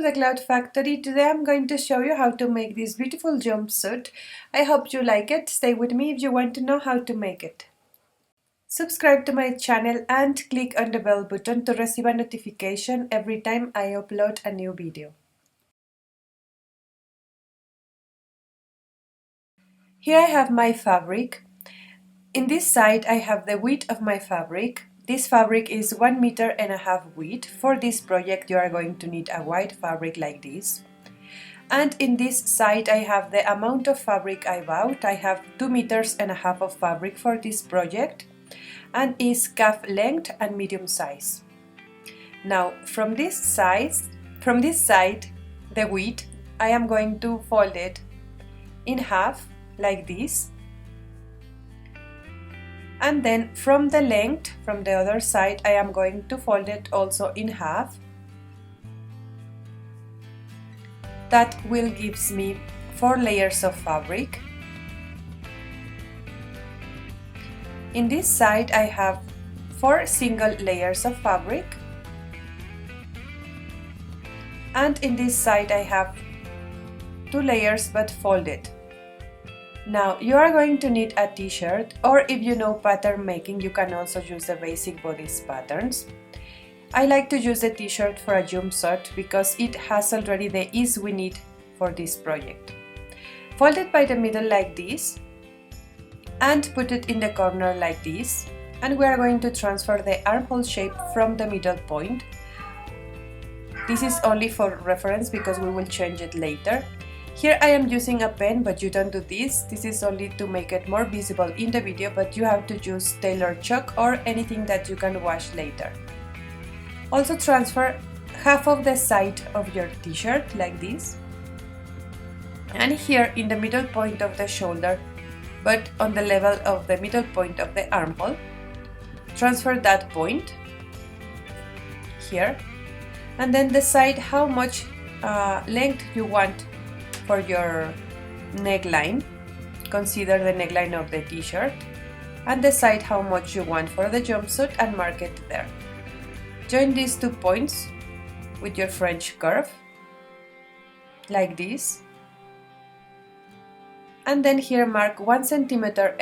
the Cloud Factory. Today I'm going to show you how to make this beautiful jumpsuit. I hope you like it. Stay with me if you want to know how to make it. Subscribe to my channel and click on the bell button to receive a notification every time I upload a new video. Here I have my fabric. In this side I have the width of my fabric. This fabric is 1.5 meters width. For this project you are going to need a white fabric like this. And in this side I have the amount of fabric I bought. I have 2.5 meters of fabric for this project and is calf length and medium size. Now from this side, the width, I am going to fold it in half like this. And then from the length, from the other side, I am going to fold it also in half. That will give me 4 layers of fabric. In this side I have 4 single layers of fabric. And in this side I have 2 layers but folded. Now you are going to need a t-shirt, or if you know pattern making you can also use the basic bodice patterns. I like to use the t-shirt for a jumpsuit because it has already the ease we need for this project. Fold it by the middle like this and put it in the corner like this, and we are going to transfer the armhole shape from the middle point. This is only for reference because we will change it later. Here I am using a pen, but you don't do this. This is only to make it more visible in the video, but you have to use tailored chalk or anything that you can wash later. Also transfer half of the side of your t-shirt like this. And here in the middle point of the shoulder, but on the level of the middle point of the armhole, transfer that point here. And then decide how much length you want for your neckline. Consider the neckline of the t-shirt and decide how much you want for the jumpsuit and mark it there. Join these 2 points with your French curve like this, and then here mark 1.5 centimeters,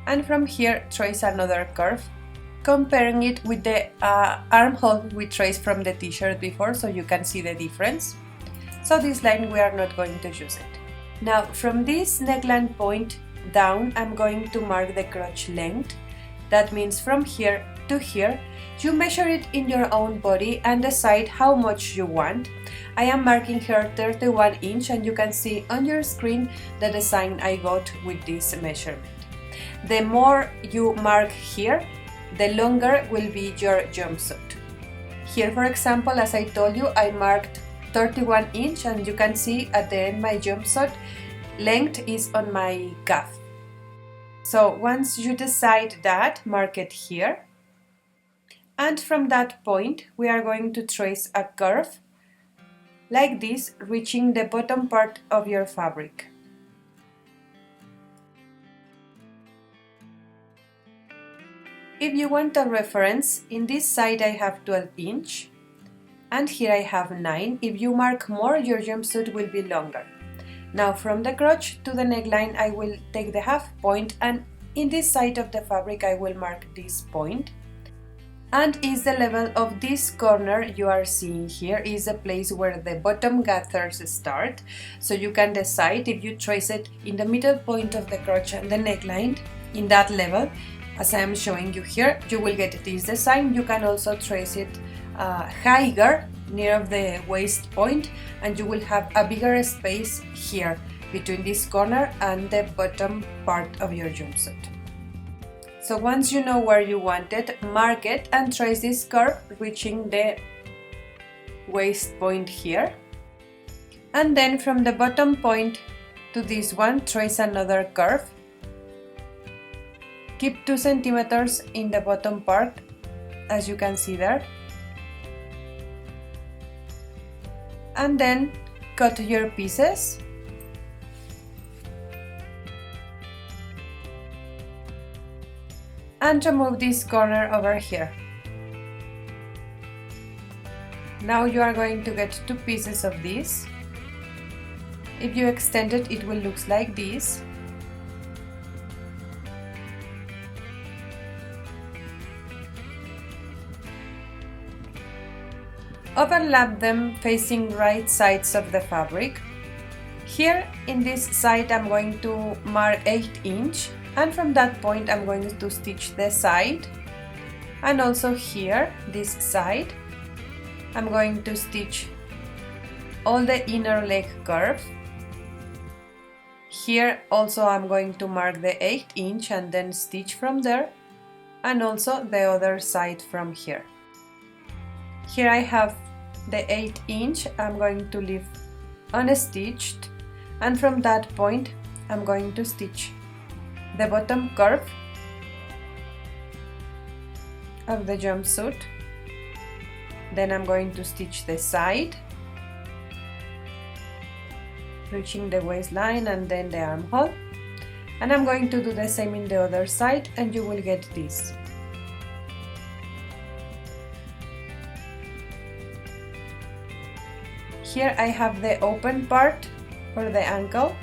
and from here trace another curve, comparing it with the armhole we traced from the t-shirt before, so you can see the difference. So this line we are not going to use it. Now from this neckline point down I'm going to mark the crotch length. That means from here to here. You measure it in your own body and decide how much you want. I am marking here 31 inch and you can see on your screen the design I got with this measurement. The more you mark here, the longer will be your jumpsuit. Here for example, as I told you, I marked 31 inch and you can see at the end my jumpsuit length is on my calf. So once you decide that, mark it here, and from that point we are going to trace a curve like this, reaching the bottom part of your fabric. If you want a reference, in this side I have 12 inch and here I have 9. If you mark more, your jumpsuit will be longer. Now from the crotch to the neckline I will take the half point, and in this side of the fabric I will mark this point, and is the level of this corner you are seeing here, is the place where the bottom gathers start. So you can decide if you trace it in the middle point of the crotch and the neckline, in that level as I am showing you here, you will get this design. You can also trace it higher near the waist point and you will have a bigger space here between this corner and the bottom part of your jumpsuit. So once you know where you want it, mark it and trace this curve reaching the waist point here, and then from the bottom point to this one trace another curve. Keep 2 centimeters in the bottom part as you can see there, and then cut your pieces and remove this corner over here. Now you are going to get 2 pieces of this. If you extend it, it will look like this. Overlap them facing right sides of the fabric. Here in this side I'm going to mark 8 inch, and from that point I'm going to stitch the side, and also here this side I'm going to stitch all the inner leg curve. Here also I'm going to mark the 8 inch and then stitch from there, and also the other side from here. Here I have the 8 inch, I'm going to leave unstitched, and from that point I'm going to stitch the bottom curve of the jumpsuit. Then I'm going to stitch the side, reaching the waistline and then the armhole, and I'm going to do the same in the other side, and you will get this. Here I have the open part for the ankle,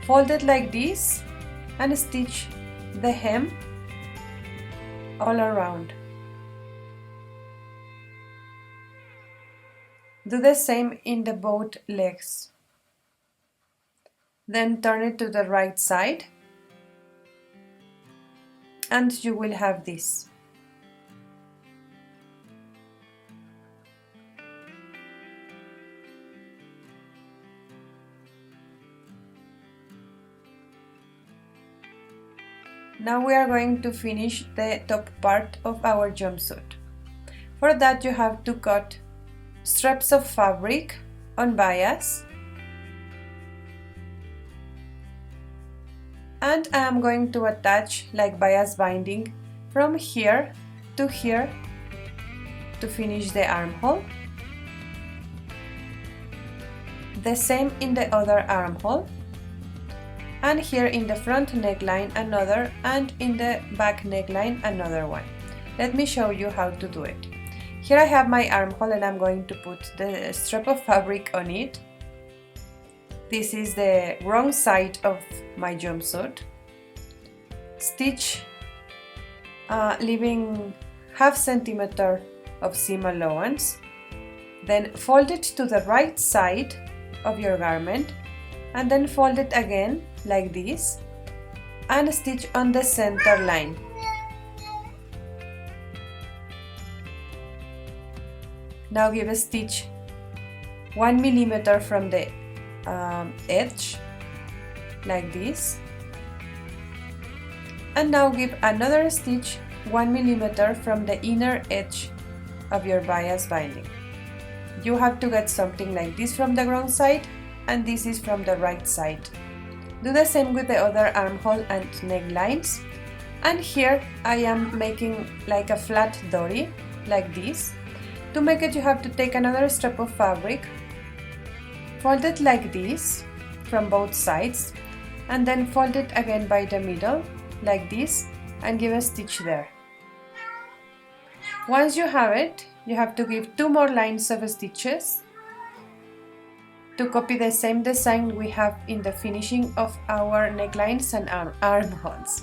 fold it like this and stitch the hem all around. Do the same in the both legs. Then turn it to the right side and you will have this. Now we are going to finish the top part of our jumpsuit. For that you have to cut strips of fabric on bias, and I am going to attach like bias binding from here to here to finish the armhole. The same in the other armhole, and here in the front neckline another, and in the back neckline another one. Let me show you how to do it. Here I have my armhole and I'm going to put the strip of fabric on it. This is the wrong side of my jumpsuit. Stitch leaving ½ centimeter of seam allowance. Then fold it to the right side of your garment, and then fold it again like this and stitch on the center line. Now give a stitch 1 millimeter from the edge like this, and now give another stitch 1 millimeter from the inner edge of your bias binding. You have to get something like this from the wrong side, and this is from the right side. Do the same with the other armhole and necklines. And here I am making like a flat Dhoti, like this. To make it you have to take another strip of fabric, fold it like this from both sides, and then fold it again by the middle like this and give a stitch there. Once you have it, you have to give 2 more lines of stitches to copy the same design we have in the finishing of our necklines and armholes.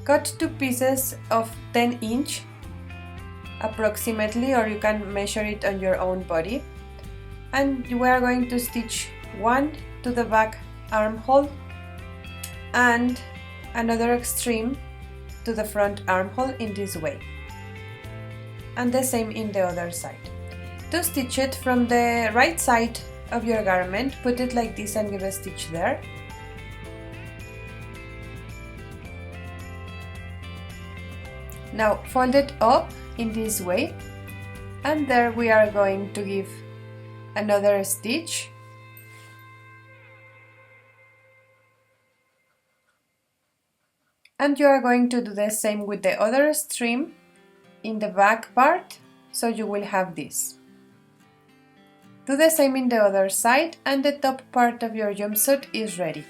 Cut 2 pieces of 10 inch approximately, or you can measure it on your own body, and we are going to stitch one to the back armhole and another extreme to the front armhole in this way, and the same in the other side. To stitch it from the right side of your garment, put it like this and give a stitch there. Now fold it up in this way, and there we are going to give another stitch, and you are going to do the same with the other stream in the back part, so you will have this. Do the same in the other side, and the top part of your jumpsuit is ready.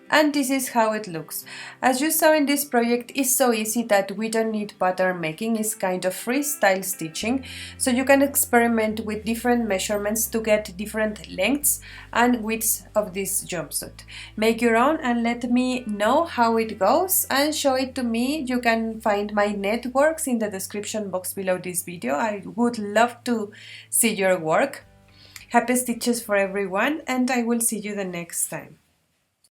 And this is how it looks. As you saw in this project, it's so easy that we don't need pattern making. It's kind of freestyle stitching, so you can experiment with different measurements to get different lengths and widths of this jumpsuit. Make your own and let me know how it goes and show it to me. You can find my networks in the description box below this video. I would love to see your work. Happy stitches for everyone, and I will see you the next time.